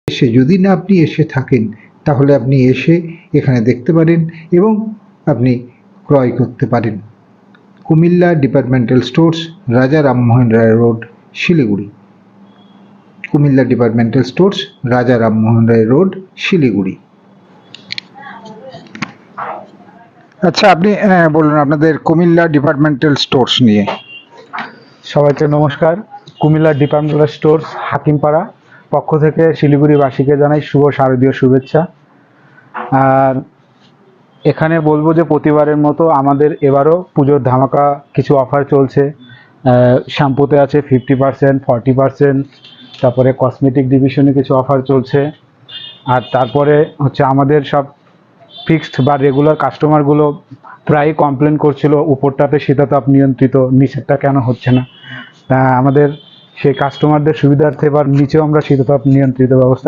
এসে যদি না আপনি এসে থাকেন তাহলে আপনি এসে এখানে দেখতে পারেন এবং আপনি ক্রয় করতে পারেন। Comilla departmental stores, Raja Rammohan Roy road, Siliguri. Comilla departmental stores, Raja Rammohan Roy road, Siliguri. আচ্ছা, আপনি বলুন আপনাদের কুমিল্লা ডিপার্টমেন্টাল স্টোর্স নিয়ে। সবাইকে নমস্কার। কুমিল্লা ডিপার্টমেন্টাল স্টোর্স হাকিমপাড়া পক্ষ থেকে শিলিগুড়িবাসীকে জানাই শুভ শারদীয় শুভেচ্ছা। আর এখানে বলবো যে প্রতিবারের মতো আমাদের এবারও পুজোর ধামাকা কিছু অফার চলছে। শ্যাম্পুতে আছে 50%, 40%, তারপরে কসমেটিক ডিভিশনে কিছু অফার চলছে। আর তারপরে হচ্ছে আমাদের সব ফিক্সড বা রেগুলার কাস্টমারগুলো প্রায়ই কমপ্লেন করছিল উপরটাতে শীতাতাপ নিয়ন্ত্রিত, নিচেরটা কেন হচ্ছে না। আমাদের সেই কাস্টমারদের সুবিধার্থে এবার নিচেও আমরা শীতাতাপ নিয়ন্ত্রিত ব্যবস্থা